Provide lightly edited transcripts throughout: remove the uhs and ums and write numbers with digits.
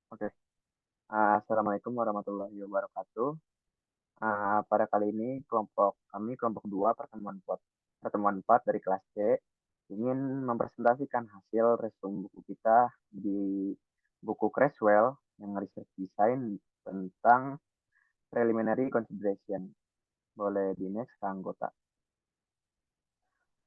Oke, Assalamualaikum warahmatullahi wabarakatuh. Pada kali ini kelompok 2 pertemuan 4 dari kelas C ingin mempresentasikan hasil resum buku kita di buku Creswell yang research design tentang preliminary consideration. Boleh di next ke anggota.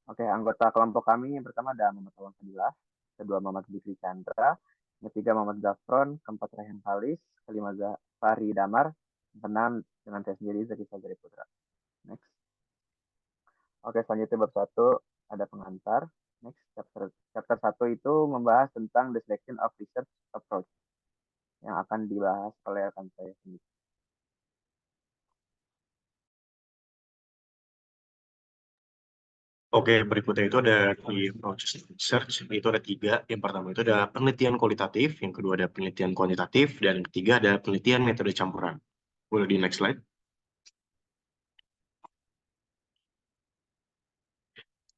Oke, anggota kelompok kami yang pertama ada Muhammad Awan Fadilah, kedua Muhammad Bikri Chandra, yang ketiga Muhammad Gafron, keempat Rehan Halis, kelima Fahri Damar, keenam dengan saya sendiri Zaki Fajri Putra. Next. Oke, selanjutnya bab 1 ada pengantar. Next, chapter 1 itu membahas tentang the selection of research approach yang akan dibahas oleh rekan saya sendiri. Oke, berikutnya itu ada di proses research, itu ada 3. Yang pertama itu ada penelitian kualitatif, yang kedua ada penelitian kuantitatif, dan yang ketiga ada penelitian metode campuran. Boleh di next slide.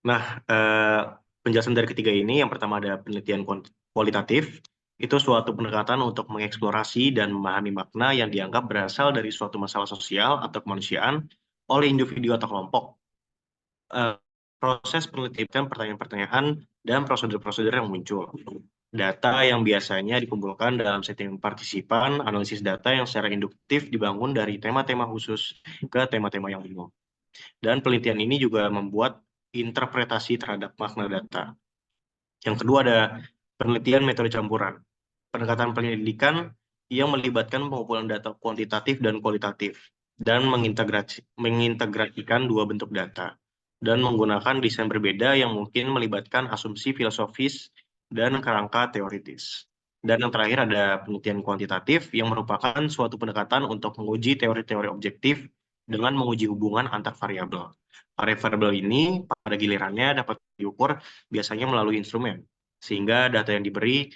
Nah, penjelasan dari ketiga ini, yang pertama ada penelitian kualitatif, itu suatu pendekatan untuk mengeksplorasi dan memahami makna yang dianggap berasal dari suatu masalah sosial atau kemanusiaan oleh individu atau kelompok. Proses penelitian pertanyaan-pertanyaan dan prosedur-prosedur yang muncul. Data yang biasanya dikumpulkan dalam setting partisipan, analisis data yang secara induktif dibangun dari tema-tema khusus ke tema-tema yang umum. Dan penelitian ini juga membuat interpretasi terhadap makna data. Yang kedua ada penelitian metode campuran. Pendekatan pendidikan yang melibatkan pengumpulan data kuantitatif dan kualitatif dan mengintegrasikan dua bentuk data dan menggunakan desain berbeda yang mungkin melibatkan asumsi filosofis dan kerangka teoritis. Dan yang terakhir ada penelitian kuantitatif yang merupakan suatu pendekatan untuk menguji teori-teori objektif dengan menguji hubungan antar variabel. Variabel ini pada gilirannya dapat diukur biasanya melalui instrumen, sehingga data yang diberi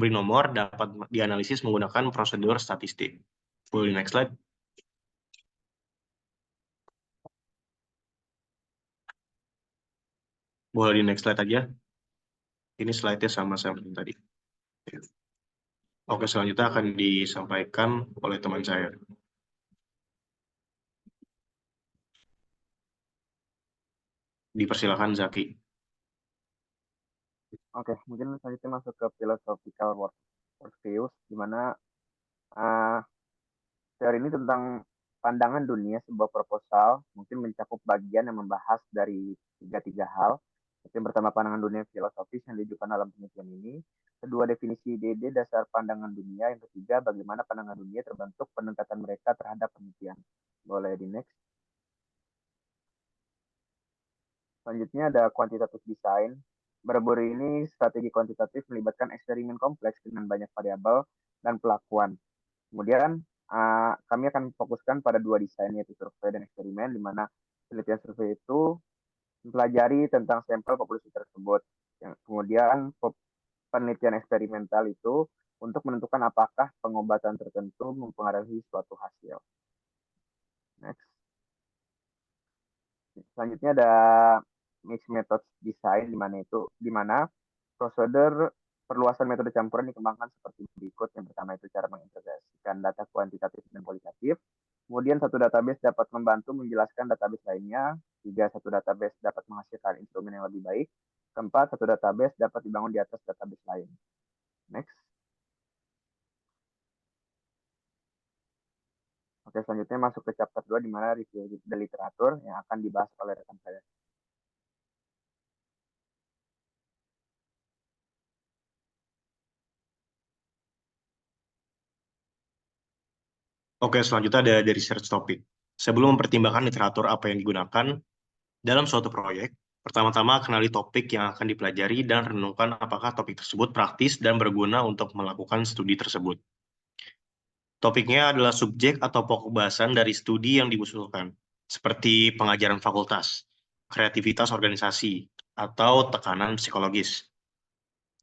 nomor dapat dianalisis menggunakan prosedur statistik. Boleh next slide. Boleh di next slide aja. Ini slide-nya sama yang tadi. Oke, selanjutnya akan disampaikan oleh teman saya. Dipersilakan Zaki. Oke, mungkin selanjutnya masuk ke philosophical worldviews, di mana uh, teori ini tentang pandangan dunia sebuah proposal mungkin mencakup bagian yang membahas dari tiga hal. Yang pertama pandangan dunia filosofis yang diajukan dalam penelitian ini. Kedua definisi ide-ide dasar pandangan dunia. Yang ketiga bagaimana pandangan dunia terbentuk pendekatan mereka terhadap penelitian. Boleh di next. Selanjutnya ada quantitative design. Baru-baru ini strategi kuantitatif melibatkan eksperimen kompleks dengan banyak variabel dan pelakuan. Kemudian kami akan fokuskan pada dua desain yaitu survei dan eksperimen, di mana penelitian survei itu mempelajari tentang sampel populasi tersebut. Kemudian penelitian eksperimental itu untuk menentukan apakah pengobatan tertentu mempengaruhi suatu hasil. Next. Selanjutnya ada mixed method design di mana prosedur perluasan metode campuran dikembangkan seperti berikut. Yang pertama itu cara mengintegrasikan data kuantitatif dan kualitatif. Kemudian satu database dapat membantu menjelaskan database lainnya. Tiga, satu database dapat menghasilkan instrumen yang lebih baik. Keempat, satu database dapat dibangun di atas database lain. Next. Oke, selanjutnya masuk ke chapter 2 di mana review the literatur yang akan dibahas oleh rekan saya. Oke, selanjutnya ada dari research topic. Sebelum mempertimbangkan literatur apa yang digunakan dalam suatu proyek, pertama-tama kenali topik yang akan dipelajari dan renungkan apakah topik tersebut praktis dan berguna untuk melakukan studi tersebut. Topiknya adalah subjek atau pokok bahasan dari studi yang diusulkan, seperti pengajaran fakultas, kreativitas organisasi, atau tekanan psikologis.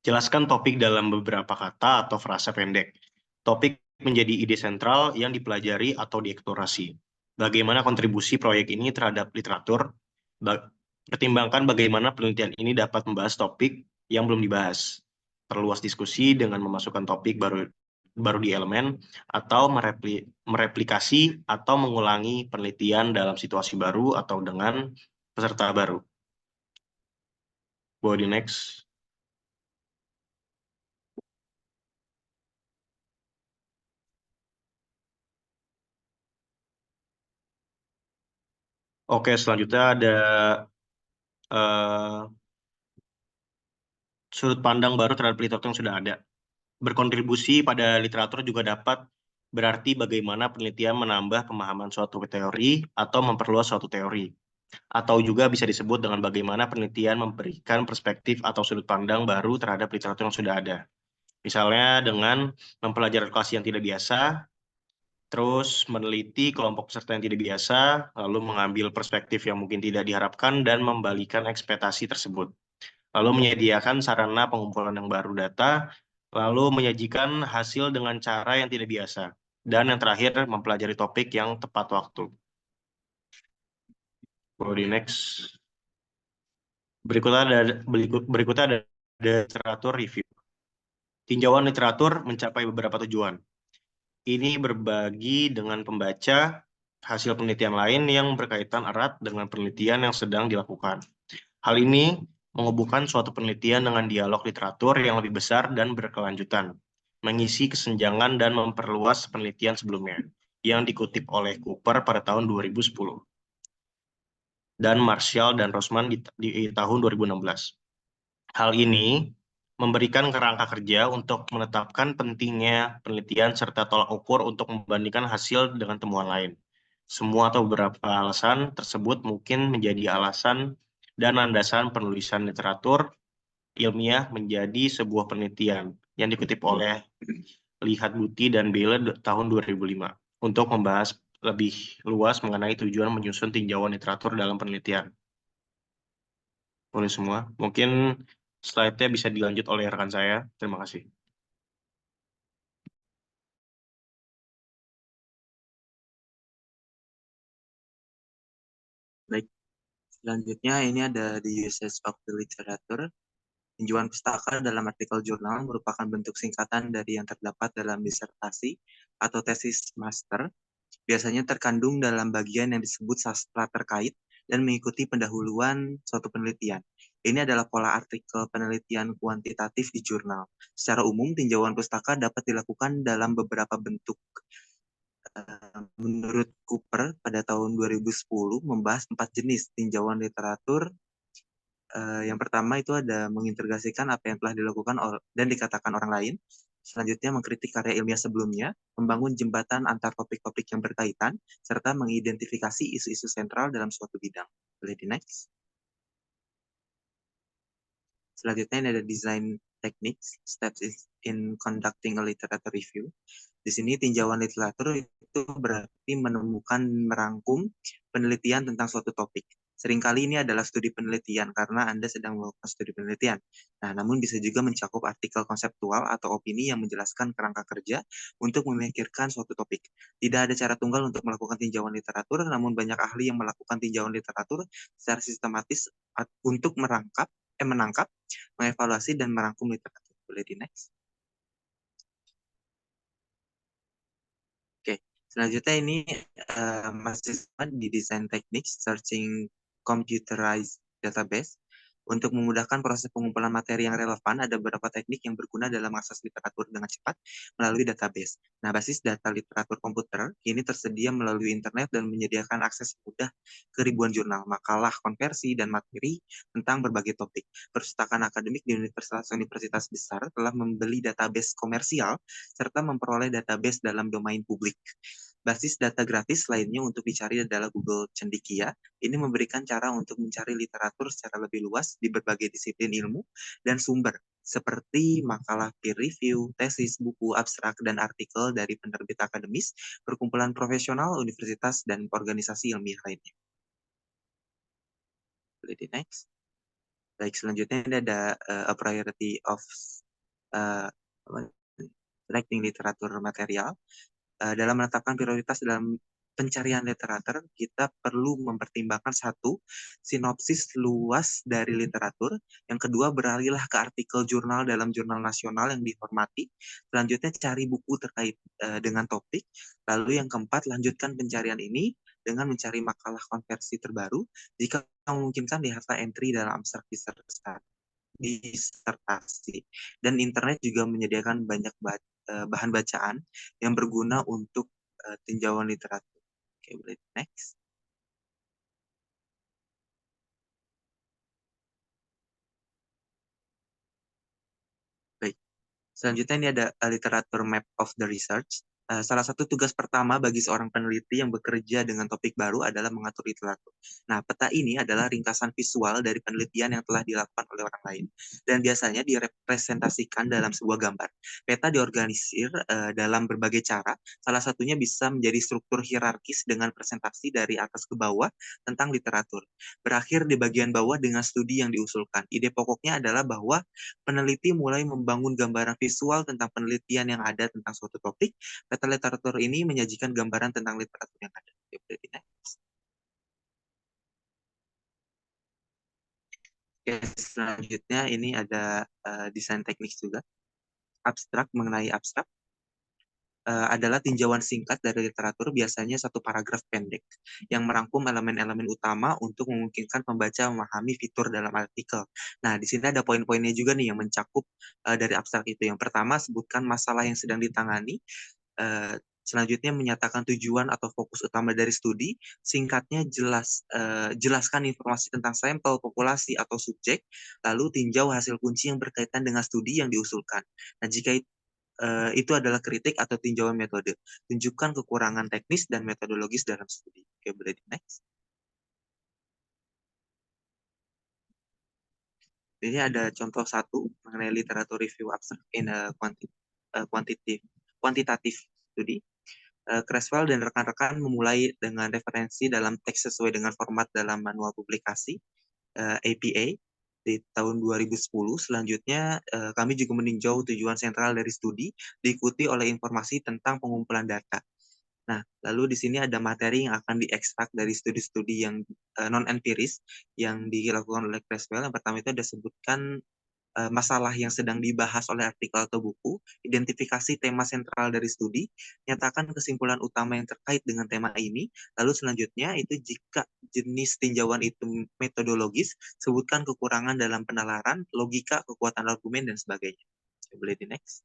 Jelaskan topik dalam beberapa kata atau frasa pendek. Topik menjadi ide sentral yang dipelajari atau dieksplorasi. Bagaimana kontribusi proyek ini terhadap literatur? Pertimbangkan bagaimana penelitian ini dapat membahas topik yang belum dibahas. memperluas diskusi dengan memasukkan topik baru di elemen, atau mereplikasi atau mengulangi penelitian dalam situasi baru atau dengan peserta baru. Go di next. Oke, selanjutnya ada sudut pandang baru terhadap literatur yang sudah ada. Berkontribusi pada literatur juga dapat berarti bagaimana penelitian menambah pemahaman suatu teori atau memperluas suatu teori. Atau juga bisa disebut dengan bagaimana penelitian memberikan perspektif atau sudut pandang baru terhadap literatur yang sudah ada. Misalnya dengan mempelajari lokasi yang tidak biasa, terus meneliti kelompok peserta yang tidak biasa, lalu mengambil perspektif yang mungkin tidak diharapkan dan membalikan ekspektasi tersebut. Lalu menyediakan sarana pengumpulan yang baru data, lalu menyajikan hasil dengan cara yang tidak biasa. Dan yang terakhir, mempelajari topik yang tepat waktu. Go di next. Berikutnya ada literatur review. Tinjauan literatur mencapai beberapa tujuan. Ini berbagi dengan pembaca hasil penelitian lain yang berkaitan erat dengan penelitian yang sedang dilakukan. Hal ini menghubungkan suatu penelitian dengan dialog literatur yang lebih besar dan berkelanjutan, mengisi kesenjangan dan memperluas penelitian sebelumnya, yang dikutip oleh Cooper pada tahun 2010, dan Marshall dan Rosman di tahun 2016. Hal ini memberikan kerangka kerja untuk menetapkan pentingnya penelitian serta tolak ukur untuk membandingkan hasil dengan temuan lain. Semua atau beberapa alasan tersebut mungkin menjadi alasan dan landasan penulisan literatur ilmiah menjadi sebuah penelitian yang dikutip oleh Lihat Buti dan Bailey tahun 2005 untuk membahas lebih luas mengenai tujuan menyusun tinjauan literatur dalam penelitian. Boleh semua. Mungkin slide-nya bisa dilanjut oleh rekan saya. Terima kasih. Baik, selanjutnya ini ada the usage of the literature. Tinjauan pustaka dalam artikel jurnal merupakan bentuk singkatan dari yang terdapat dalam disertasi atau tesis master. Biasanya terkandung dalam bagian yang disebut sastra terkait dan mengikuti pendahuluan suatu penelitian. Ini adalah pola artikel penelitian kuantitatif di jurnal. Secara umum, tinjauan pustaka dapat dilakukan dalam beberapa bentuk. Menurut Cooper, pada tahun 2010 membahas 4 jenis tinjauan literatur. Yang pertama itu ada mengintegrasikan apa yang telah dilakukan dan dikatakan orang lain. Selanjutnya mengkritik karya ilmiah sebelumnya, membangun jembatan antar topik-topik yang berkaitan, serta mengidentifikasi isu-isu sentral dalam suatu bidang. Boleh di next. Selanjutnya ini ada design techniques, steps in conducting a literature review. Di sini tinjauan literatur itu berarti menemukan, merangkum penelitian tentang suatu topik. Seringkali ini adalah studi penelitian karena Anda sedang melakukan studi penelitian. Nah, namun bisa juga mencakup artikel konseptual atau opini yang menjelaskan kerangka kerja untuk memikirkan suatu topik. Tidak ada cara tunggal untuk melakukan tinjauan literatur, namun banyak ahli yang melakukan tinjauan literatur secara sistematis untuk menangkap, mengevaluasi, dan merangkum literatur. Boleh di next. Oke, selanjutnya ini masih di design techniques searching computerized database. Untuk memudahkan proses pengumpulan materi yang relevan, ada beberapa teknik yang berguna dalam mengakses literatur dengan cepat melalui database. Nah, basis data literatur komputer kini tersedia melalui internet dan menyediakan akses mudah ke ribuan jurnal, makalah, konversi, dan materi tentang berbagai topik. Perpustakaan akademik di universitas besar telah membeli database komersial serta memperoleh database dalam domain publik. Basis data gratis lainnya untuk dicari adalah Google Cendekia. Ini memberikan cara untuk mencari literatur secara lebih luas di berbagai disiplin ilmu dan sumber, seperti makalah peer review, tesis, buku, abstrak, dan artikel dari penerbit akademis, perkumpulan profesional, universitas, dan organisasi ilmiah lainnya. Boleh di next. Baik, selanjutnya ada a priority of selecting literatur material. Dalam menetapkan prioritas dalam pencarian literatur, kita perlu mempertimbangkan satu, sinopsis luas dari literatur. Yang kedua, beralihlah ke artikel jurnal dalam jurnal nasional yang dihormati. Selanjutnya, cari buku terkait dengan topik. Lalu yang keempat, lanjutkan pencarian ini dengan mencari makalah konversi terbaru. Jika memungkinkan, data entry dalam abstrak disertasi. Dan internet juga menyediakan banyak bahan bacaan yang berguna untuk tinjauan literatur. Oke, boleh next. Baik. Selanjutnya ini ada literatur map of the research. Salah satu tugas pertama bagi seorang peneliti yang bekerja dengan topik baru adalah mengatur literatur. Nah, peta ini adalah ringkasan visual dari penelitian yang telah dilakukan oleh orang lain. Dan biasanya direpresentasikan dalam sebuah gambar. Peta diorganisir dalam berbagai cara. Salah satunya bisa menjadi struktur hierarkis dengan presentasi dari atas ke bawah tentang literatur. Berakhir di bagian bawah dengan studi yang diusulkan. Ide pokoknya adalah bahwa peneliti mulai membangun gambaran visual tentang penelitian yang ada tentang suatu topik. Peta literatur ini menyajikan gambaran tentang literatur yang ada. Oke, selanjutnya ini ada desain teknik juga. Abstrak, mengenai abstrak. Adalah tinjauan singkat dari literatur, biasanya satu paragraf pendek, yang merangkum elemen-elemen utama untuk memungkinkan pembaca memahami fitur dalam artikel. Nah, di sini ada poin-poinnya juga nih yang mencakup dari abstrak itu. Yang pertama, sebutkan masalah yang sedang ditangani. Selanjutnya, menyatakan tujuan atau fokus utama dari studi. Singkatnya, jelaskan informasi tentang sampel, populasi, atau subjek. Lalu, tinjau hasil kunci yang berkaitan dengan studi yang diusulkan. Nah, jika itu adalah kritik atau tinjauan metode. Tunjukkan kekurangan teknis dan metodologis dalam studi. Oke, boleh di next. Ini ada contoh satu mengenai literatur review abstract in a quantitative study. Creswell dan rekan-rekan memulai dengan referensi dalam teks sesuai dengan format dalam manual publikasi APA di tahun 2010. Selanjutnya, kami juga meninjau tujuan sentral dari studi, diikuti oleh informasi tentang pengumpulan data. Nah, lalu di sini ada materi yang akan diekstrak dari studi-studi yang non-empiris yang dilakukan oleh Creswell. Yang pertama itu ada sebutkan masalah yang sedang dibahas oleh artikel atau buku, identifikasi tema sentral dari studi, nyatakan kesimpulan utama yang terkait dengan tema ini, lalu selanjutnya itu jika jenis tinjauan itu metodologis, sebutkan kekurangan dalam penalaran, logika, kekuatan argumen, dan sebagainya. Saya boleh di next.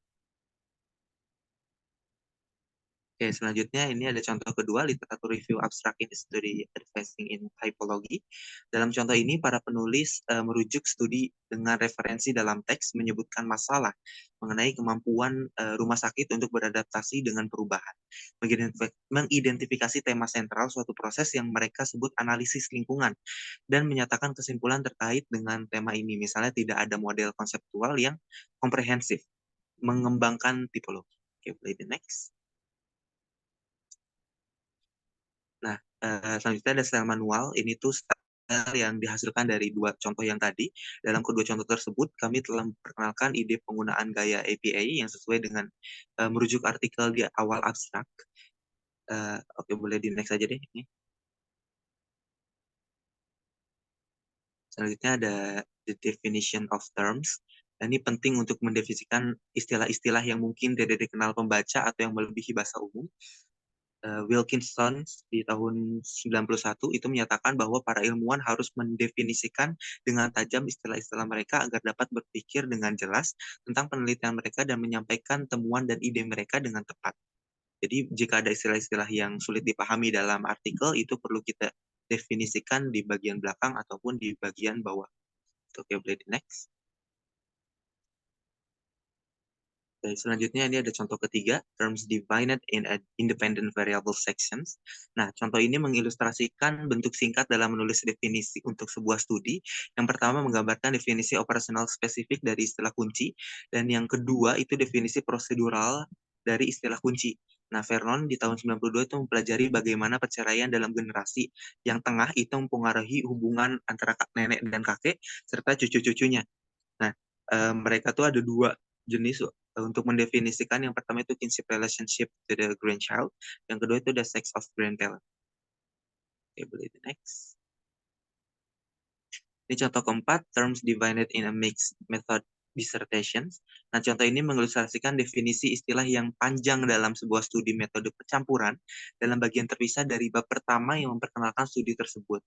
Oke, selanjutnya ini ada contoh kedua, literatur review abstract in study advancing in typology. Dalam contoh ini, para penulis merujuk studi dengan referensi dalam teks menyebutkan masalah mengenai kemampuan rumah sakit untuk beradaptasi dengan perubahan. Mengidentifikasi tema sentral suatu proses yang mereka sebut analisis lingkungan dan menyatakan kesimpulan terkait dengan tema ini. Misalnya tidak ada model konseptual yang komprehensif, mengembangkan tipologi. Oke, play the next. Nah, selanjutnya ada style manual. Ini tuh style yang dihasilkan dari dua contoh yang tadi. Dalam kedua contoh tersebut, kami telah memperkenalkan ide penggunaan gaya APA yang sesuai dengan merujuk artikel di awal abstrak. Oke, boleh di next aja deh. Ini. Selanjutnya ada the definition of terms. Dan ini penting untuk mendefinisikan istilah-istilah yang mungkin tidak dikenal pembaca atau yang melebihi bahasa umum. Wilkinson di tahun 91 itu menyatakan bahwa para ilmuwan harus mendefinisikan dengan tajam istilah-istilah mereka agar dapat berpikir dengan jelas tentang penelitian mereka dan menyampaikan temuan dan ide mereka dengan tepat. Jadi jika ada istilah-istilah yang sulit dipahami dalam artikel, itu perlu kita definisikan di bagian belakang ataupun di bagian bawah. Oke, boleh di next. Selanjutnya ini ada contoh ketiga, terms defined in independent variable sections. Nah, contoh ini mengilustrasikan bentuk singkat dalam menulis definisi untuk sebuah studi. Yang pertama menggambarkan definisi operasional spesifik dari istilah kunci, dan yang kedua itu definisi prosedural dari istilah kunci. Nah, Vernon di tahun 92 itu mempelajari bagaimana perceraian dalam generasi yang tengah itu mempengaruhi hubungan antara nenek dan kakek serta cucu-cucunya. Nah, mereka tuh ada dua jenis untuk mendefinisikan yang pertama itu kinship relationship to the grandchild, yang kedua itu the sex of grandparent. Oke, boleh di next. Ini contoh keempat, terms divided in a mixed method dissertations. Nah, contoh ini mengilustrasikan definisi istilah yang panjang dalam sebuah studi metode percampuran dalam bagian terpisah dari bab pertama yang memperkenalkan studi tersebut.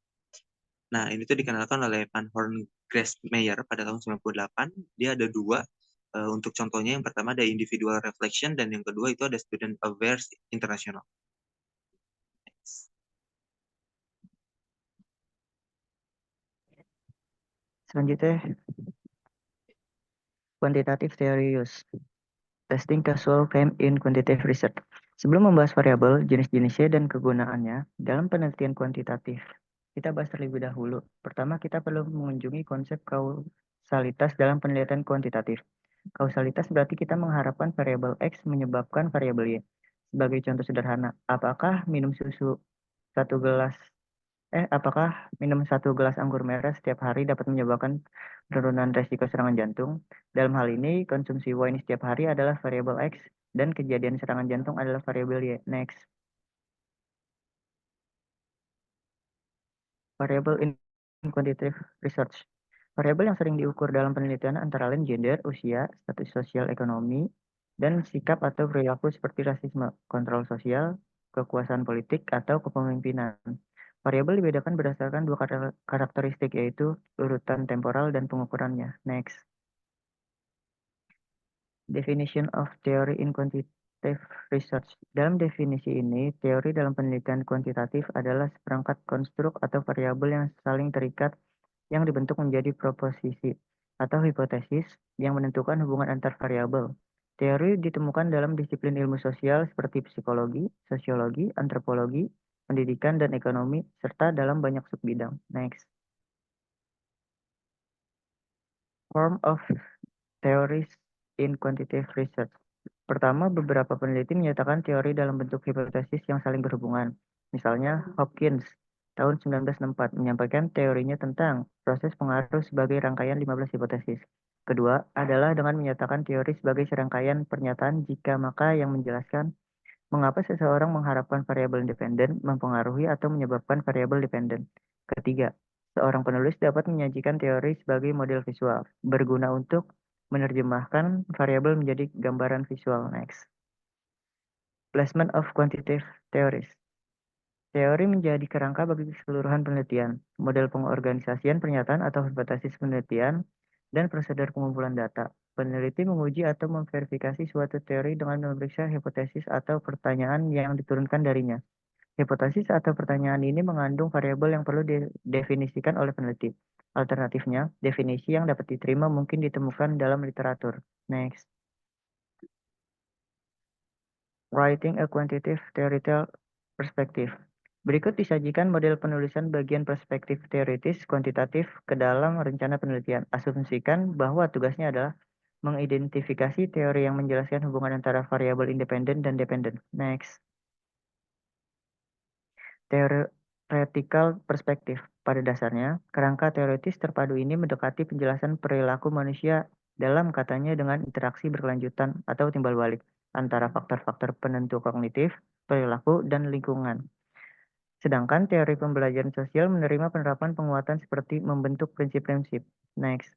Nah, ini tuh dikenalkan oleh Van Horn Grasmeyer pada tahun 98. Dia ada dua. Untuk contohnya, yang pertama ada individual reflection, dan yang kedua itu ada student affairs international. Selanjutnya, quantitative theory use. Testing causal claim in quantitative research. Sebelum membahas variabel, jenis-jenisnya, dan kegunaannya dalam penelitian kuantitatif, kita bahas terlebih dahulu. Pertama, kita perlu mengunjungi konsep kausalitas dalam penelitian kuantitatif. Kausalitas berarti kita mengharapkan variabel X menyebabkan variabel Y. Sebagai contoh sederhana, apakah minum satu gelas anggur merah setiap hari dapat menyebabkan penurunan resiko serangan jantung? Dalam hal ini, konsumsi wine setiap hari adalah variabel X dan kejadian serangan jantung adalah variabel Y. Next. Variabel in quantitative research. Variabel yang sering diukur dalam penelitian antara lain gender, usia, status sosial ekonomi, dan sikap atau perilaku seperti rasisme, kontrol sosial, kekuasaan politik, atau kepemimpinan. Variabel dibedakan berdasarkan dua karakteristik, yaitu urutan temporal dan pengukurannya. Next. Definition of theory in quantitative research. Dalam definisi ini, teori dalam penelitian kuantitatif adalah seperangkat konstruk atau variabel yang saling terikat yang dibentuk menjadi proposisi atau hipotesis yang menentukan hubungan antar variabel. Teori ditemukan dalam disiplin ilmu sosial seperti psikologi, sosiologi, antropologi, pendidikan, dan ekonomi, serta dalam banyak subbidang. Next. Form of theories in quantitative research. Pertama, beberapa peneliti menyatakan teori dalam bentuk hipotesis yang saling berhubungan. Misalnya, Hopkins tahun 1964 menyampaikan teorinya tentang proses pengaruh sebagai rangkaian 15 hipotesis. Kedua adalah dengan menyatakan teori sebagai serangkaian pernyataan jika maka yang menjelaskan mengapa seseorang mengharapkan variabel independen mempengaruhi atau menyebabkan variabel dependen. Ketiga, seorang penulis dapat menyajikan teori sebagai model visual, berguna untuk menerjemahkan variabel menjadi gambaran visual. Next. Placement of quantitative theories. Teori menjadi kerangka bagi keseluruhan penelitian, model pengorganisasian pernyataan atau hipotesis penelitian, dan prosedur pengumpulan data. Peneliti menguji atau memverifikasi suatu teori dengan memeriksa hipotesis atau pertanyaan yang diturunkan darinya. Hipotesis atau pertanyaan ini mengandung variabel yang perlu didefinisikan oleh peneliti. Alternatifnya, definisi yang dapat diterima mungkin ditemukan dalam literatur. Next. Writing a quantitative theoretical perspective. Berikut disajikan model penulisan bagian perspektif teoritis kuantitatif ke dalam rencana penelitian. Asumsikan bahwa tugasnya adalah mengidentifikasi teori yang menjelaskan hubungan antara variabel independen dan dependen. Next. Theoretical perspective. Pada dasarnya, kerangka teoritis terpadu ini mendekati penjelasan perilaku manusia dalam katanya dengan interaksi berkelanjutan atau timbal balik antara faktor-faktor penentu kognitif, perilaku, dan lingkungan. Sedangkan teori pembelajaran sosial menerima penerapan penguatan seperti membentuk prinsip-prinsip. Next.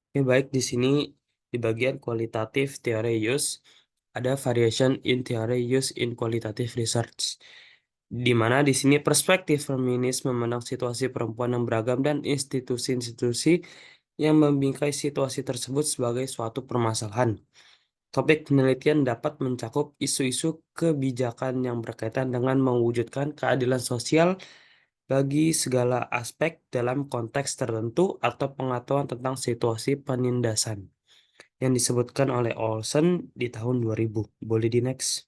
Oke, baik, di sini di bagian qualitative theory use ada variation in theory use in qualitative research, di mana di sini perspektif feminis memandang situasi perempuan yang beragam dan institusi-institusi yang membingkai situasi tersebut sebagai suatu permasalahan. Topik penelitian dapat mencakup isu-isu kebijakan yang berkaitan dengan mewujudkan keadilan sosial bagi segala aspek dalam konteks tertentu atau pengetahuan tentang situasi penindasan yang disebutkan oleh Olsen di tahun 2000. Boleh di next.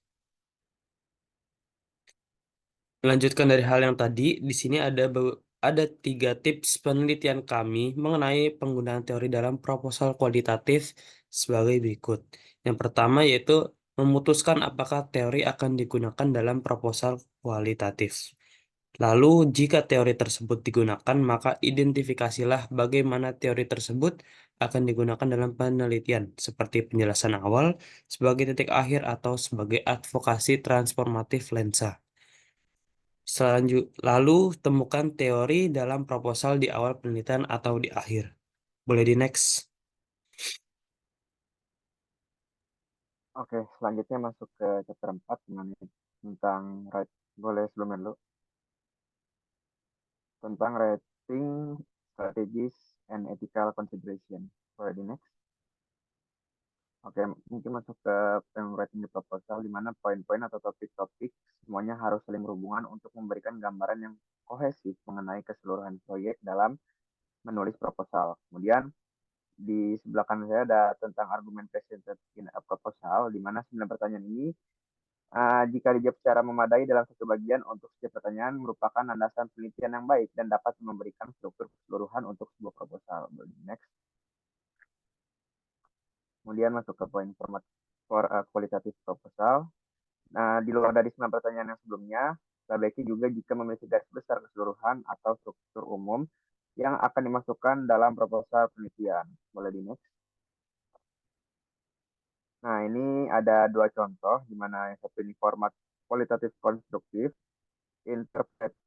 Melanjutkan dari hal yang tadi, di sini ada 3 tips penelitian kami mengenai penggunaan teori dalam proposal kualitatif sebagai berikut. Yang pertama yaitu memutuskan apakah teori akan digunakan dalam proposal kualitatif. Lalu, jika teori tersebut digunakan, maka identifikasilah bagaimana teori tersebut akan digunakan dalam penelitian, seperti penjelasan awal, sebagai titik akhir, atau sebagai advokasi transformatif lensa. Lalu, temukan teori dalam proposal di awal penelitian atau di akhir. Boleh di next. Oke, selanjutnya masuk ke chapter 4 tentang boleh sebelumnya dulu tentang writing strategies and ethical consideration. Boleh di next. Oke, mungkin masuk ke writing the proposal di mana poin-poin atau topik-topik semuanya harus saling berhubungan untuk memberikan gambaran yang kohesif mengenai keseluruhan proyek dalam menulis proposal. Kemudian di sebelah kanan saya ada tentang argumen presented in a proposal, di mana 9 pertanyaan ini jika dijawab secara memadai dalam satu bagian untuk setiap pertanyaan merupakan landasan penelitian yang baik dan dapat memberikan struktur keseluruhan untuk sebuah proposal. Next. Kemudian masuk ke poin format for qualitative proposal. Nah, di luar dari 9 pertanyaan yang sebelumnya, sebaiknya juga jika memiliki garis besar keseluruhan atau struktur umum yang akan dimasukkan dalam proposal penelitian. Boleh di next. Nah, ini ada dua contoh, di mana yang satu ini format kualitatif konstruktif, interpretive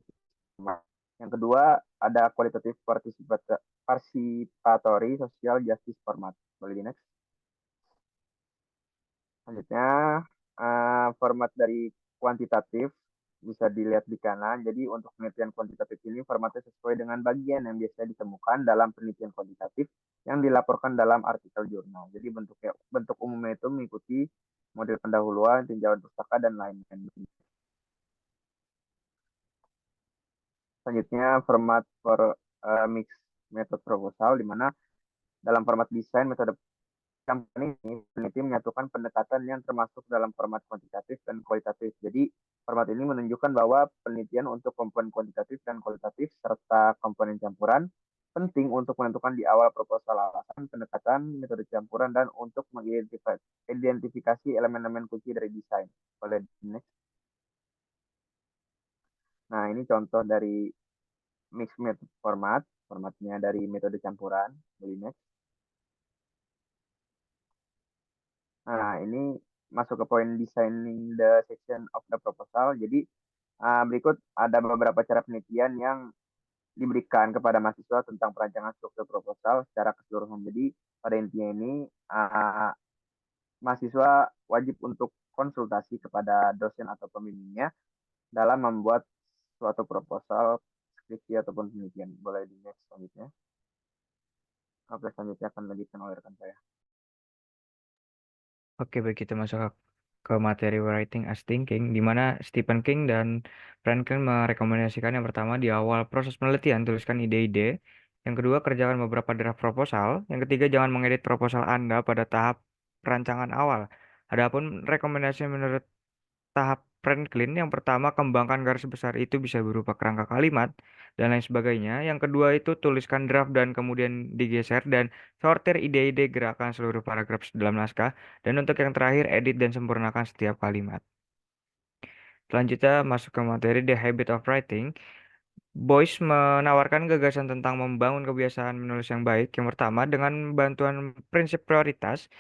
format. Yang kedua ada kualitatif participatory social justice format. Boleh di next. Selanjutnya, format dari kuantitatif bisa dilihat di kanan. Jadi untuk penelitian kuantitatif ini formatnya sesuai dengan bagian yang biasa ditemukan dalam penelitian kuantitatif yang dilaporkan dalam artikel jurnal. Jadi bentuk umumnya itu mengikuti model pendahuluan, tinjauan pustaka, dan lain-lain. Selanjutnya format for mixed method proposal, di mana dalam format desain metode ini peneliti menyatukan pendekatan yang termasuk dalam format kuantitatif dan kualitatif. Jadi format ini menunjukkan bahwa penelitian untuk komponen kuantitatif dan kualitatif serta komponen campuran penting untuk menentukan di awal proposal alasan, pendekatan, metode campuran, dan untuk mengidentifikasi elemen-elemen kunci dari desain. Boleh next. Nah, ini contoh dari mixed method formatnya dari metode campuran. Boleh next. Nah, ini masuk ke poin designing the section of the proposal. Jadi, berikut ada beberapa cara penelitian yang diberikan kepada mahasiswa tentang perancangan struktur proposal secara keseluruhan. Jadi, pada intinya ini, mahasiswa wajib untuk konsultasi kepada dosen atau pembimbingnya dalam membuat suatu proposal, skripsi, ataupun penelitian. Boleh di next selanjutnya. Oke, selanjutnya akan dilanjutkan oleh rekan saya. Oke, baik, kita masuk ke materi writing as thinking, di mana Stephen King dan Franklin merekomendasikan yang pertama di awal proses penelitian tuliskan ide-ide, yang kedua kerjakan beberapa draft proposal, yang ketiga jangan mengedit proposal Anda pada tahap perancangan awal. Adapun rekomendasi menurut tahap Franklin, yang pertama kembangkan garis besar itu bisa berupa kerangka kalimat dan lain sebagainya. Yang kedua itu tuliskan draft dan kemudian digeser dan sortir ide-ide gerakan seluruh paragraf dalam naskah. Dan untuk yang terakhir edit dan sempurnakan setiap kalimat. Selanjutnya masuk ke materi The Habit of Writing. Boyce menawarkan gagasan tentang membangun kebiasaan menulis yang baik. Yang pertama dengan bantuan prinsip prioritas.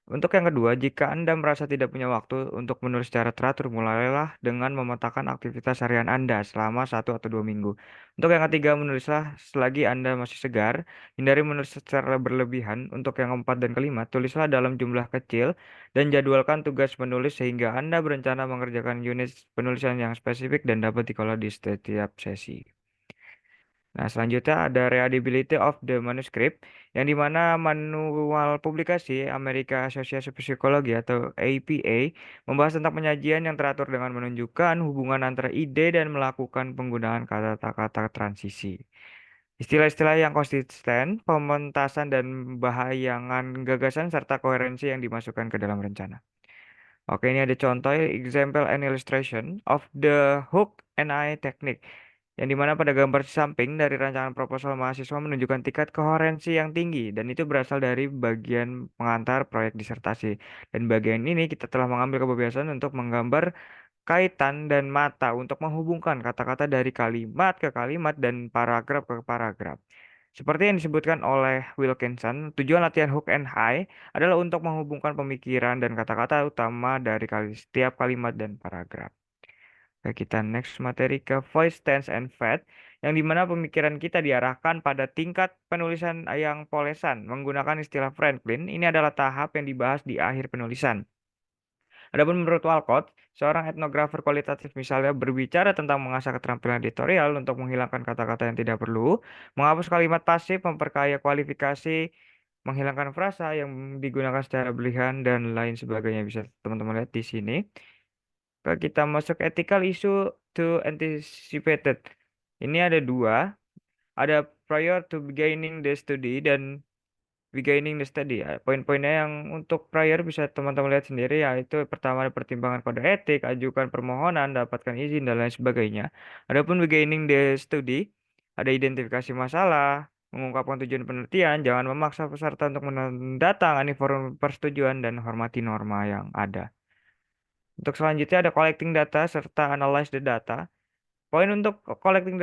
Untuk yang kedua, jika Anda merasa tidak punya waktu untuk menulis secara teratur, mulailah dengan memetakan aktivitas harian Anda selama 1 atau 2 minggu. Untuk yang ketiga, menulislah selagi Anda masih segar. Hindari menulis secara berlebihan. Untuk yang keempat dan kelima, tulislah dalam jumlah kecil dan jadwalkan tugas menulis sehingga Anda berencana mengerjakan unit penulisan yang spesifik dan dapat dikelola di setiap sesi. Nah, selanjutnya ada Readability of the Manuscript, yang dimana manual publikasi Amerika Asosiasi Psikologi atau APA membahas tentang penyajian yang teratur dengan menunjukkan hubungan antara ide dan melakukan penggunaan kata-kata transisi. Istilah-istilah yang konsisten, pementasan dan bahayangan gagasan serta koherensi yang dimasukkan ke dalam rencana. Oke, ini ada contoh example and illustration of the hook and eye technique, yang dimana pada gambar samping dari rancangan proposal mahasiswa menunjukkan tingkat koherensi yang tinggi, dan itu berasal dari bagian pengantar proyek disertasi. Dan bagian ini kita telah mengambil kebiasaan untuk menggambar kaitan dan mata untuk menghubungkan kata-kata dari kalimat ke kalimat dan paragraf ke paragraf. Seperti yang disebutkan oleh Wilkinson, tujuan latihan hook and eye adalah untuk menghubungkan pemikiran dan kata-kata utama dari setiap kalimat dan paragraf. Oke, kita next materi ke voice, tense, and fat, yang dimana pemikiran kita diarahkan pada tingkat penulisan yang polesan. Menggunakan istilah Franklin, ini adalah tahap yang dibahas di akhir penulisan. Adapun menurut Walcott, seorang etnografer kualitatif misalnya berbicara tentang mengasah keterampilan editorial untuk menghilangkan kata-kata yang tidak perlu, menghapus kalimat pasif, memperkaya kualifikasi, menghilangkan frasa yang digunakan secara berlebihan, dan lain sebagainya. Bisa teman-teman lihat di sini. Kita masuk ethical issue to anticipated. Ini ada dua. Ada prior to beginning the study dan beginning the study. Poin-poinnya yang untuk prior bisa teman-teman lihat sendiri, yaitu pertama ada pertimbangan kode etik, ajukan permohonan, dapatkan izin, dan lain sebagainya. Adapun beginning the study, ada identifikasi masalah, mengungkapkan tujuan penelitian, jangan memaksa peserta untuk menandatangani form persetujuan, dan hormati norma yang ada. Untuk selanjutnya ada collecting data serta analyze the data. Poin untuk collecting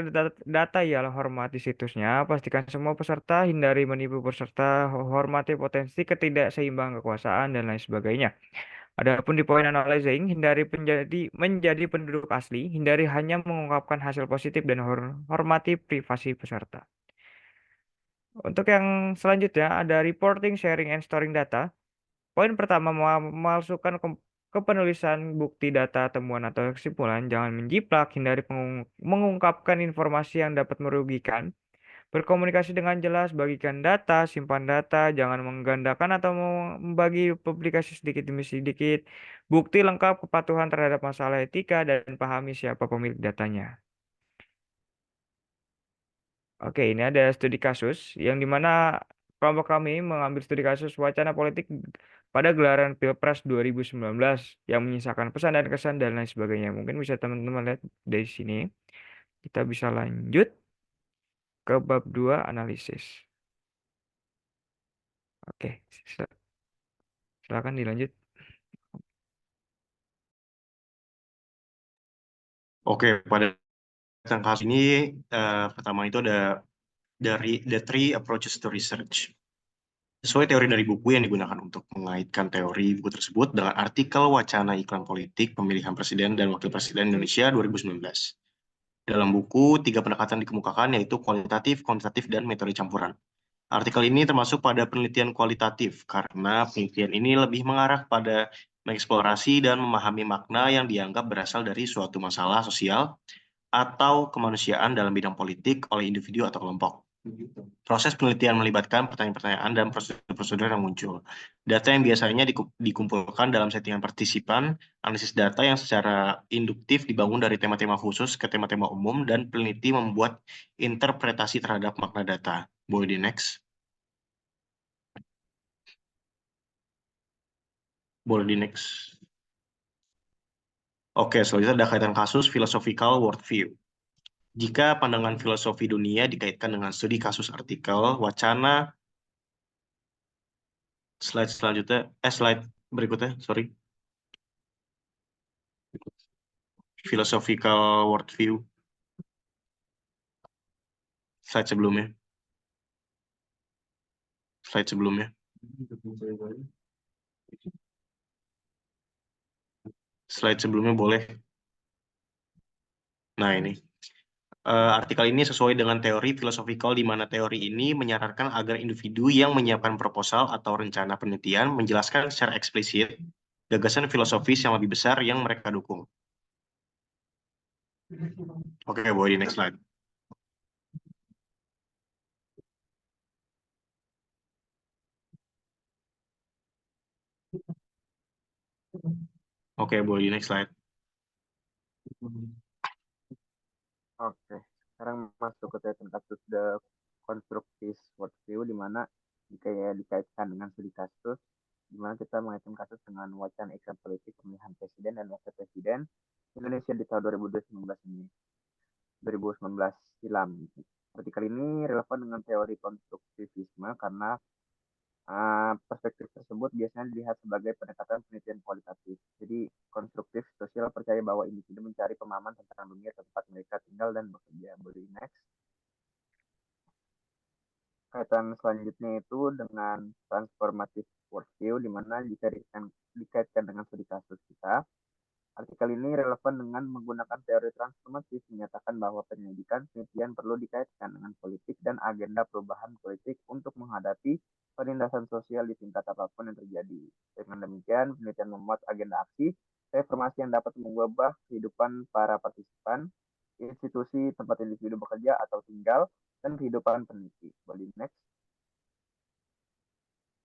data ialah hormati situsnya, pastikan semua peserta, hindari menipu peserta, hormati potensi ketidakseimbangan kekuasaan, dan lain sebagainya. Adapun di poin analyzing, hindari menjadi penduduk asli, hindari hanya mengungkapkan hasil positif, dan hormati privasi peserta. Untuk yang selanjutnya ada reporting, sharing, and storing data. Poin pertama, memasukkan ke penulisan bukti data, temuan, atau kesimpulan. Jangan menjiplak, hindari mengungkapkan informasi yang dapat merugikan. Berkomunikasi dengan jelas, bagikan data, simpan data, jangan menggandakan atau membagi publikasi sedikit demi sedikit. Bukti lengkap kepatuhan terhadap masalah etika, dan pahami siapa pemilik datanya. Oke, ini ada studi kasus yang dimana kelompok kami mengambil studi kasus wacana politik pada gelaran Pilpres 2019 yang menyisakan pesan dan kesan dan lain sebagainya. Mungkin bisa teman-teman lihat dari sini. Kita bisa lanjut ke bab 2 analisis. Oke, silakan dilanjut. Oke, pada kasus ini pertama itu ada dari the three approaches to research. Sesuai teori dari buku yang digunakan untuk mengaitkan teori buku tersebut dengan artikel wacana iklan politik pemilihan presiden dan wakil presiden Indonesia 2019. Dalam buku, 3 pendekatan dikemukakan, yaitu kualitatif, kuantitatif, dan metode campuran. Artikel ini termasuk pada penelitian kualitatif, karena penelitian ini lebih mengarah pada mengeksplorasi dan memahami makna yang dianggap berasal dari suatu masalah sosial atau kemanusiaan dalam bidang politik oleh individu atau kelompok. Proses penelitian melibatkan pertanyaan-pertanyaan dan prosedur-prosedur yang muncul. Data yang biasanya dikumpulkan dalam settingan partisipan, analisis data yang secara induktif dibangun dari tema-tema khusus ke tema-tema umum, dan peneliti membuat interpretasi terhadap makna data. Boleh di next? Boleh di next? Oke, selanjutnya ada kaitan kasus philosophical worldview. Jika pandangan filosofi dunia dikaitkan dengan studi kasus artikel, wacana, slide berikutnya, sorry. Philosophical worldview. Slide sebelumnya. Slide sebelumnya. Slide sebelumnya boleh. Nah, ini. Artikel ini sesuai dengan teori filosofikal, di mana teori ini menyarankan agar individu yang menyiapkan proposal atau rencana penelitian menjelaskan secara eksplisit gagasan filosofis yang lebih besar yang mereka dukung. Oke, boleh di next slide. Oke, boleh di next slide. Oke, sekarang masuk ke kaitan kasus the constructive worldview, di mana dikaitkan dengan studi kasus, di mana kita mengaitkan kasus dengan wacana iklan politik pemilihan presiden dan wakil presiden Indonesia di tahun 2019 ini. 2019 silam. Artikel ini relevan dengan teori konstruktivisme karena perspektif tersebut biasanya dilihat sebagai pendekatan penelitian kualitatif. Jadi konstruktif sosial percaya bahwa individu mencari pemahaman tentang dunia tempat mereka tinggal dan bekerja. Boleh next. Kaitan selanjutnya itu dengan transformative worldview, di mana jika dikaitkan dengan studi kasus kita, artikel ini relevan dengan menggunakan teori transformatif menyatakan bahwa penelitian perlu dikaitkan dengan politik dan agenda perubahan politik untuk menghadapi penindasan sosial di tingkat apapun yang terjadi. Dengan demikian, penelitian memuat agenda aksi, reformasi yang dapat mengubah kehidupan para partisipan, institusi tempat individu bekerja atau tinggal, dan kehidupan peneliti. Boleh next.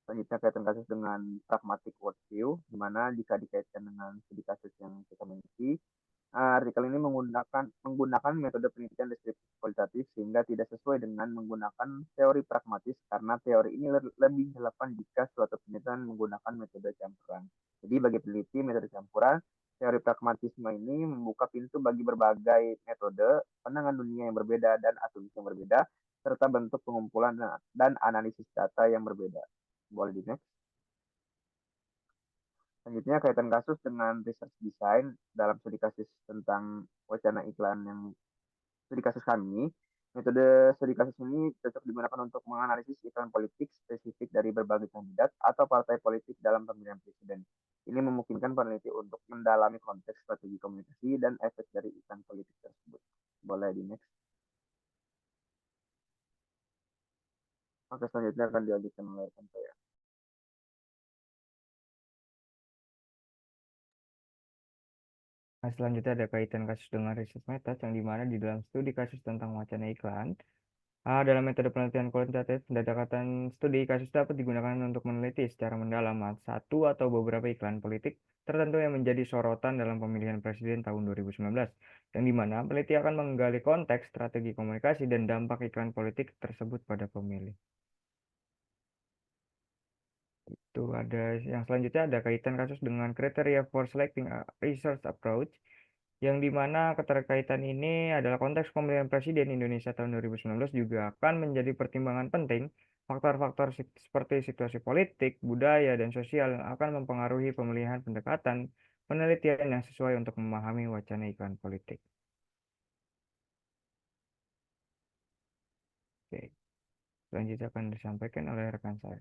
Selanjutnya kaitan kasus dengan pragmatic worldview, di mana jika dikaitkan dengan studi kasus yang kita miliki, artikel ini menggunakan metode penelitian deskriptif kualitatif sehingga tidak sesuai dengan menggunakan teori pragmatis karena teori ini lebih relevan jika suatu penelitian menggunakan metode campuran. Jadi bagi peneliti metode campuran, teori pragmatisme ini membuka pintu bagi berbagai metode, pandangan dunia yang berbeda dan asumsi yang berbeda, serta bentuk pengumpulan dan analisis data yang berbeda. Boleh di next. Selanjutnya kaitan kasus dengan research design dalam studi kasus tentang wacana iklan yang studi kasus kami. Metode studi kasus ini cocok digunakan untuk menganalisis iklan politik spesifik dari berbagai kandidat atau partai politik dalam pemilihan presiden. Ini memungkinkan peneliti untuk mendalami konteks strategi komunikasi dan efek dari iklan politik tersebut. Boleh di next. Oke, selanjutnya akan dilanjutkan oleh rekan saya. Nah, selanjutnya ada kaitan kasus dengan research methods yang dimana di dalam studi kasus tentang wacana iklan, dalam metode penelitian kualitatif, pendekatan studi kasus dapat digunakan untuk meneliti secara mendalam satu atau beberapa iklan politik tertentu yang menjadi sorotan dalam pemilihan presiden tahun 2019, yang dimana peneliti akan menggali konteks, strategi komunikasi, dan dampak iklan politik tersebut pada pemilih. Itu ada yang selanjutnya ada kaitan kasus dengan kriteria for selecting a research approach, yang dimana keterkaitan ini adalah konteks pemilihan presiden Indonesia tahun 2019 juga akan menjadi pertimbangan penting. Faktor-faktor seperti situasi politik, budaya, dan sosial yang akan mempengaruhi pemilihan pendekatan penelitian yang sesuai untuk memahami wacana iklan politik. Oke. Selanjutnya akan disampaikan oleh rekan saya.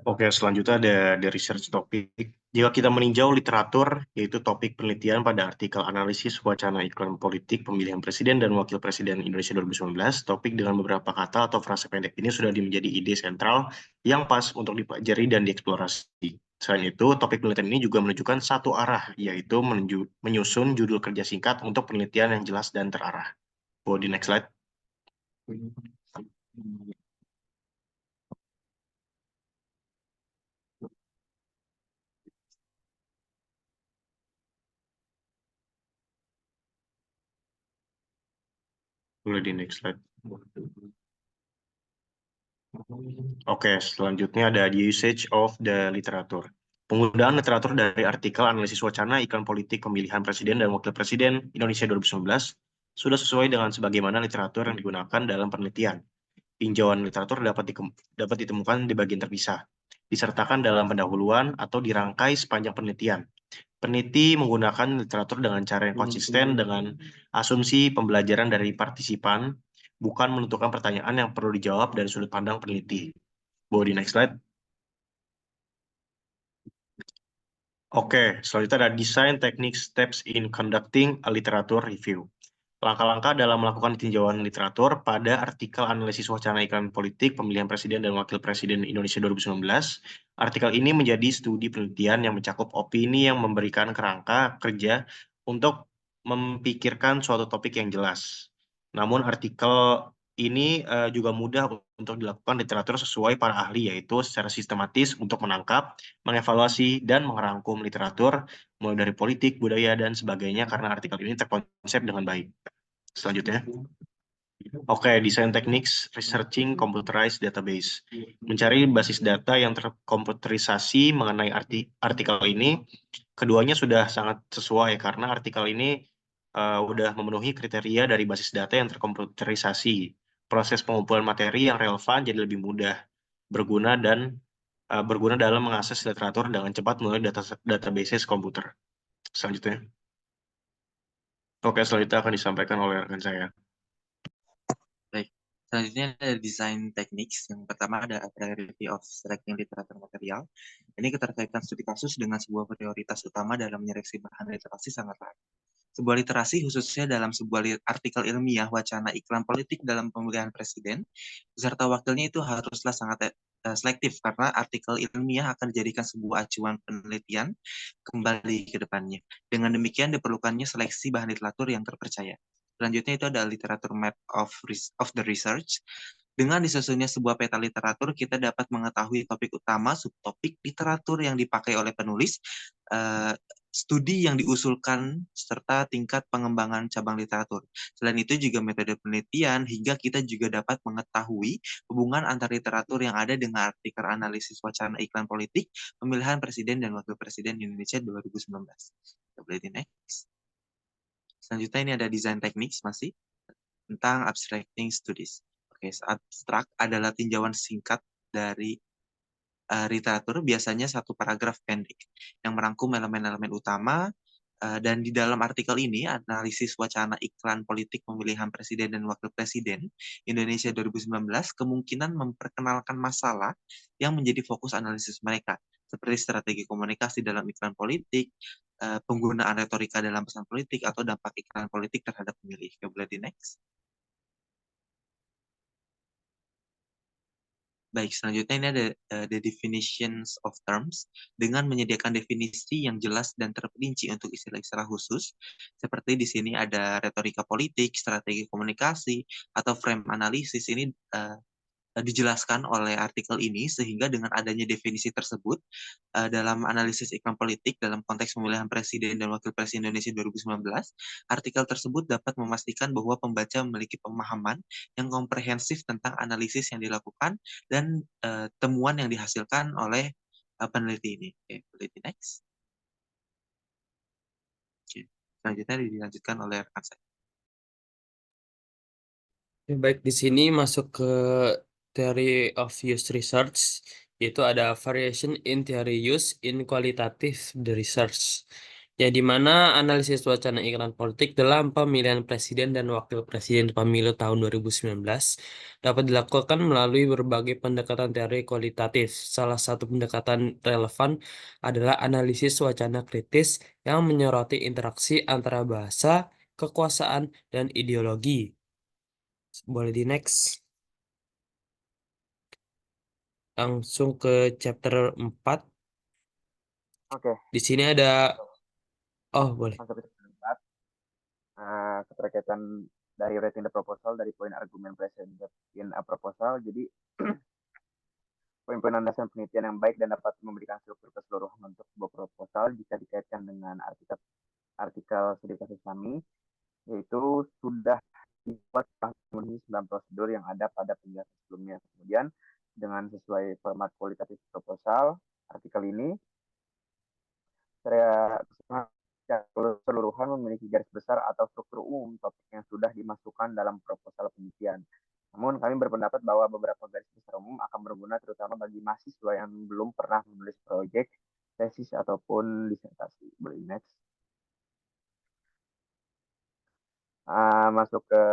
Oke, selanjutnya ada research topik. Jika kita meninjau literatur, yaitu topik penelitian pada artikel analisis wacana iklan politik pemilihan presiden dan wakil presiden Indonesia 2019, topik dengan beberapa kata atau frasa pendek ini sudah menjadi ide sentral yang pas untuk dipelajari dan dieksplorasi. Selain itu, topik penelitian ini juga menunjukkan satu arah, yaitu menyusun judul kerja singkat untuk penelitian yang jelas dan terarah. Go di next slide. Boleh di next slide. Oke, selanjutnya ada the usage of the literature. Penggunaan literatur dari artikel analisis wacana iklan politik pemilihan presiden dan wakil presiden Indonesia 2019 sudah sesuai dengan sebagaimana literatur yang digunakan dalam penelitian. Tinjauan literatur dapat ditemukan di bagian terpisah, disertakan dalam pendahuluan atau dirangkai sepanjang penelitian. Peneliti menggunakan literatur dengan cara yang konsisten dengan asumsi pembelajaran dari partisipan, bukan menentukan pertanyaan yang perlu dijawab dari sudut pandang peneliti. Bawa di next slide. Oke, selanjutnya ada design technique steps in conducting a literature review. Langkah-langkah dalam melakukan tinjauan literatur pada artikel analisis wacana iklan politik pemilihan presiden dan wakil presiden Indonesia 2019. Artikel ini menjadi studi penelitian yang mencakup opini yang memberikan kerangka kerja untuk memikirkan suatu topik yang jelas. Namun artikel ini juga mudah untuk dilakukan literatur sesuai para ahli, yaitu secara sistematis untuk menangkap, mengevaluasi, dan merangkum literatur mulai dari politik, budaya, dan sebagainya karena artikel ini terkonsep dengan baik. Selanjutnya. Oke, desain techniques researching computerized database. Mencari basis data yang terkomputerisasi mengenai artikel ini, keduanya sudah sangat sesuai karena artikel ini udah memenuhi kriteria dari basis data yang terkomputerisasi. Proses pengumpulan materi yang relevan jadi lebih mudah, berguna dalam mengakses literatur dengan cepat melalui database komputer. Selanjutnya. Oke, selanjutnya akan disampaikan oleh rekan saya. Baik. Selanjutnya ada design techniques. Yang pertama ada priority of selecting literature material. Ini keterkaitan studi kasus dengan sebuah prioritas utama dalam menyeleksi bahan literasi sangat erat. Sebuah literasi khususnya dalam sebuah artikel ilmiah, wacana, iklan politik dalam pemilihan presiden, beserta wakilnya itu haruslah sangat selektif karena artikel ilmiah akan dijadikan sebuah acuan penelitian kembali ke depannya. Dengan demikian diperlukannya seleksi bahan literatur yang terpercaya. Selanjutnya itu ada literatur map of the research. Dengan disusunnya sebuah peta literatur, kita dapat mengetahui topik utama, subtopik, literatur yang dipakai oleh penulis, studi yang diusulkan, serta tingkat pengembangan cabang literatur. Selain itu juga metode penelitian, hingga kita juga dapat mengetahui hubungan antar literatur yang ada dengan artikel analisis wacana iklan politik, pemilihan presiden dan wakil presiden Indonesia 2019. Kita boleh di next. Selanjutnya ini ada design techniques masih tentang abstracting studies. Oke, abstrak adalah tinjauan singkat dari literatur, biasanya satu paragraf pendek yang merangkum elemen-elemen utama, dan di dalam artikel ini analisis wacana iklan politik pemilihan presiden dan wakil presiden Indonesia 2019 kemungkinan memperkenalkan masalah yang menjadi fokus analisis mereka, seperti strategi komunikasi dalam iklan politik, penggunaan retorika dalam pesan politik, atau dampak iklan politik terhadap pemilih. Oke, boleh di next. Baik, selanjutnya ini ada the definitions of terms, dengan menyediakan definisi yang jelas dan terperinci untuk istilah-istilah khusus, seperti di sini ada retorika politik, strategi komunikasi, atau frame analisis. Ini dijelaskan oleh artikel ini, sehingga dengan adanya definisi tersebut dalam analisis iklan politik dalam konteks pemilihan presiden dan wakil presiden Indonesia 2019, artikel tersebut dapat memastikan bahwa pembaca memiliki pemahaman yang komprehensif tentang analisis yang dilakukan dan temuan yang dihasilkan oleh peneliti ini. Oke, peneliti next. Oke, selanjutnya dilanjutkan oleh rekan saya. Baik, di sini masuk ke theory of use research, yaitu ada variation in theory use in qualitative the research, yang dimana analisis wacana iklan politik dalam pemilihan presiden dan wakil presiden pemilu tahun 2019 dapat dilakukan melalui berbagai pendekatan teori kualitatif. Salah satu pendekatan relevan adalah analisis wacana kritis yang menyoroti interaksi antara bahasa, kekuasaan, dan ideologi. Boleh di next. Langsung ke chapter 4. Oke, Di sini ada boleh. masuk ke chapter 4. Keterkaitan dari rating the proposal dari poin argumen presented in a proposal. Jadi poin-poin landasan penelitian yang baik dan dapat memberikan struktur keseluruhan untuk sebuah proposal jika dikaitkan dengan artikel studi kasus kami, yaitu sudah dibuat memenuhi 9 prosedur yang ada pada penjelasan sebelumnya. Kemudian dengan sesuai format kualitatif proposal, artikel ini secara keseluruhan memiliki garis besar atau struktur umum topik yang sudah dimasukkan dalam proposal penelitian. Namun kami berpendapat bahwa beberapa garis besar umum akan berguna terutama bagi mahasiswa yang belum pernah menulis proyek, tesis, ataupun disertasi. Boleh next. Masuk ke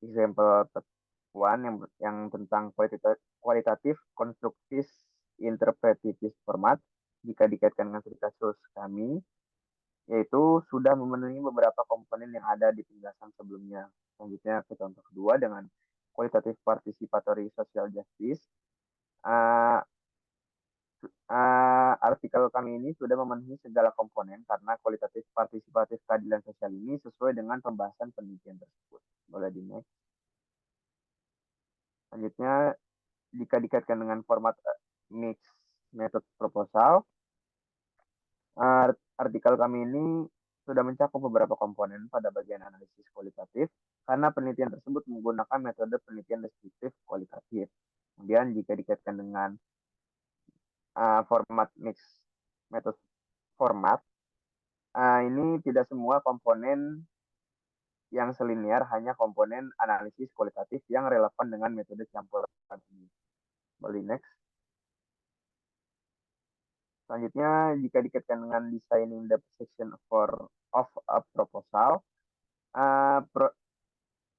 example one yang tentang kualitatif konstruktif interpretatif format jika dikaitkan dengan studi kasus kami, yaitu sudah memenuhi beberapa komponen yang ada di penjelasan sebelumnya. Selanjutnya ke contoh kedua dengan kualitatif participatory social justice. Artikel kami ini sudah memenuhi segala komponen karena kualitatif partisipatif keadilan sosial ini sesuai dengan pembahasan penelitian tersebut. Boleh di next. Selanjutnya, jika dikaitkan dengan format mix method proposal, artikel kami ini sudah mencakup beberapa komponen pada bagian analisis kualitatif, karena penelitian tersebut menggunakan metode penelitian deskriptif kualitatif. Kemudian jika dikaitkan dengan format mix metode format, ini tidak semua komponen yang selinier, hanya komponen analisis kualitatif yang relevan dengan metode campuran ini. Boleh next. Selanjutnya, jika dikaitkan dengan designing the section of a proposal,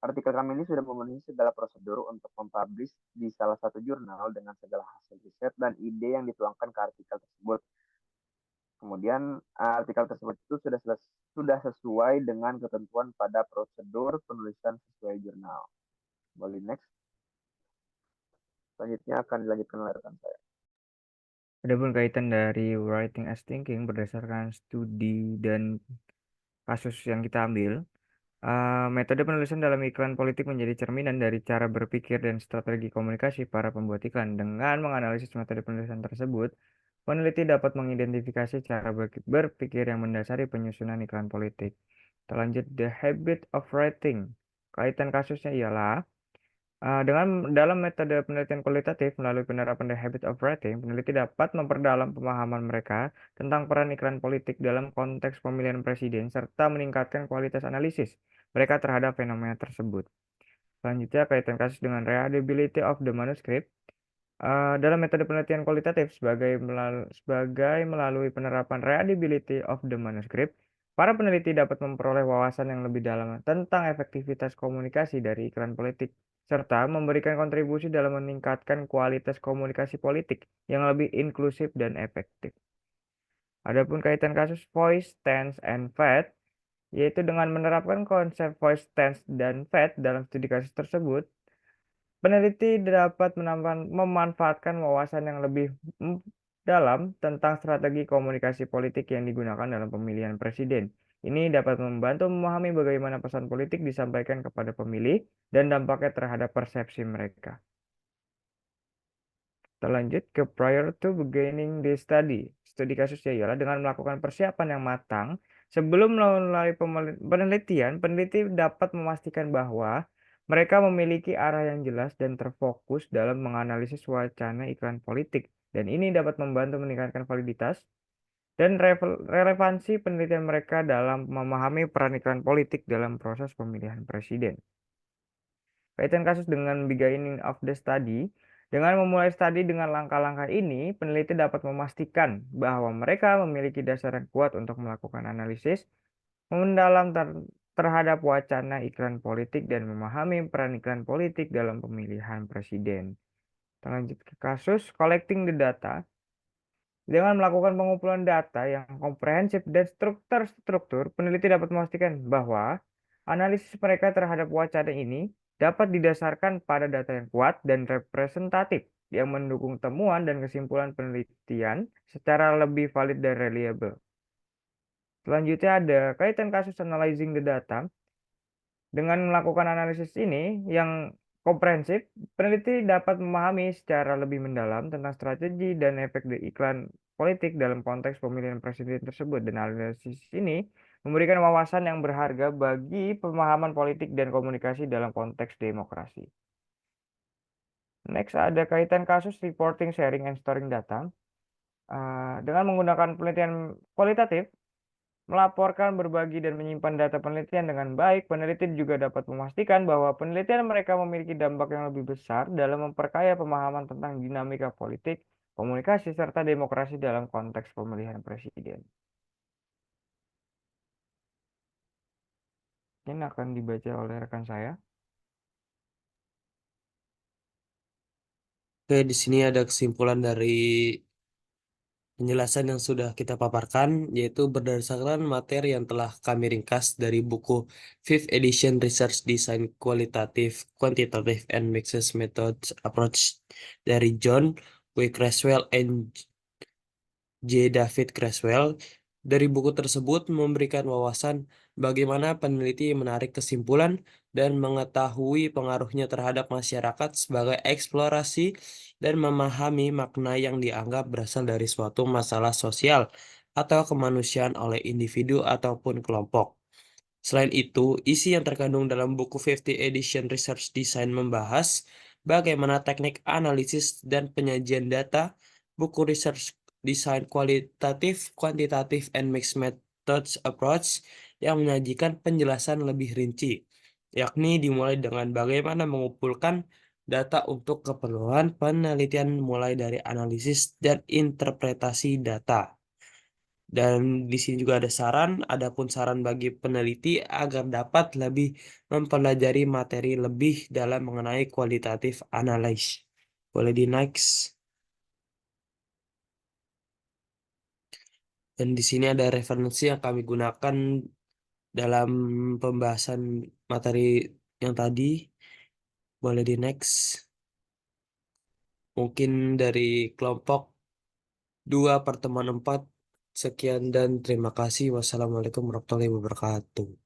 artikel kami ini sudah memenuhi segala prosedur untuk mempublish di salah satu jurnal dengan segala hasil riset dan ide yang dituangkan ke artikel tersebut. Kemudian artikel tersebut itu sudah sesuai dengan ketentuan pada prosedur penulisan sesuai jurnal. Boleh next. Selanjutnya akan dilanjutkan oleh rekan saya. Adapun kaitan dari writing as thinking berdasarkan studi dan kasus yang kita ambil, metode penulisan dalam iklan politik menjadi cerminan dari cara berpikir dan strategi komunikasi para pembuat iklan. Dengan menganalisis metode penulisan tersebut, peneliti dapat mengidentifikasi cara berpikir yang mendasari penyusunan iklan politik. Terlanjut, the habit of writing. Kaitan kasusnya ialah dalam metode penelitian kualitatif melalui penerapan the habit of writing, peneliti dapat memperdalam pemahaman mereka tentang peran iklan politik dalam konteks pemilihan presiden serta meningkatkan kualitas analisis mereka terhadap fenomena tersebut. Selanjutnya, kaitan kasus dengan readability of the manuscript. Dalam metode penelitian kualitatif sebagai melalui penerapan readability of the manuscript, para peneliti dapat memperoleh wawasan yang lebih dalam tentang efektivitas komunikasi dari iklan politik, serta memberikan kontribusi dalam meningkatkan kualitas komunikasi politik yang lebih inklusif dan efektif. Adapun kaitan kasus voice, tense, and fat, yaitu dengan menerapkan konsep voice, tense, dan fat dalam studi kasus tersebut, peneliti dapat memanfaatkan wawasan yang lebih dalam tentang strategi komunikasi politik yang digunakan dalam pemilihan presiden. Ini dapat membantu memahami bagaimana pesan politik disampaikan kepada pemilih dan dampaknya terhadap persepsi mereka. Terlanjut ke prior to beginning the study. Studi kasusnya ialah dengan melakukan persiapan yang matang sebelum memulai penelitian, peneliti dapat memastikan bahwa mereka memiliki arah yang jelas dan terfokus dalam menganalisis wacana iklan politik, dan ini dapat membantu meningkatkan validitas dan relevansi penelitian mereka dalam memahami peran iklan politik dalam proses pemilihan presiden. Kaitan kasus dengan beginning of the study, dengan memulai studi dengan langkah-langkah ini, peneliti dapat memastikan bahwa mereka memiliki dasar yang kuat untuk melakukan analisis mendalam terhadap wacana iklan politik dan memahami peran iklan politik dalam pemilihan presiden. Lanjut ke kasus collecting the data. Dengan melakukan pengumpulan data yang komprehensif dan terstruktur, peneliti dapat memastikan bahwa analisis mereka terhadap wacana ini dapat didasarkan pada data yang kuat dan representatif yang mendukung temuan dan kesimpulan penelitian secara lebih valid dan reliable. Selanjutnya ada kaitan kasus analyzing the data. Dengan melakukan analisis ini yang komprehensif, peneliti dapat memahami secara lebih mendalam tentang strategi dan efek iklan politik dalam konteks pemilihan presiden tersebut, dan analisis ini memberikan wawasan yang berharga bagi pemahaman politik dan komunikasi dalam konteks demokrasi. Next ada kaitan kasus reporting, sharing, and storing data. Dengan menggunakan penelitian kualitatif, melaporkan, berbagi, dan menyimpan data penelitian dengan baik, peneliti juga dapat memastikan bahwa penelitian mereka memiliki dampak yang lebih besar dalam memperkaya pemahaman tentang dinamika politik, komunikasi, serta demokrasi dalam konteks pemilihan presiden. Ini akan dibaca oleh rekan saya. Oke, di sini ada kesimpulan dari penjelasan yang sudah kita paparkan, yaitu berdasarkan materi yang telah kami ringkas dari buku 5th Edition Research Design Quantitative and Mixed Methods Approach dari John W. Creswell and J. David Creswell. Dari buku tersebut memberikan wawasan bagaimana peneliti menarik kesimpulan dan mengetahui pengaruhnya terhadap masyarakat sebagai eksplorasi dan memahami makna yang dianggap berasal dari suatu masalah sosial atau kemanusiaan oleh individu ataupun kelompok. Selain itu, isi yang terkandung dalam buku 50 Edition Research Design membahas bagaimana teknik analisis dan penyajian data, buku Research Design Kualitatif, Kuantitatif, and Mixed Methods Approach yang menyajikan penjelasan lebih rinci, yakni dimulai dengan bagaimana mengumpulkan data untuk keperluan penelitian mulai dari analisis dan interpretasi data. Dan di sini juga ada saran, adapun saran bagi peneliti agar dapat lebih mempelajari materi lebih dalam mengenai kualitatif analysis. Boleh di next. Dan di sini ada referensi yang kami gunakan dalam pembahasan materi yang tadi. Boleh di next. Mungkin dari kelompok 2 pertemuan 4. Sekian dan terima kasih. Wassalamualaikum warahmatullahi wabarakatuh.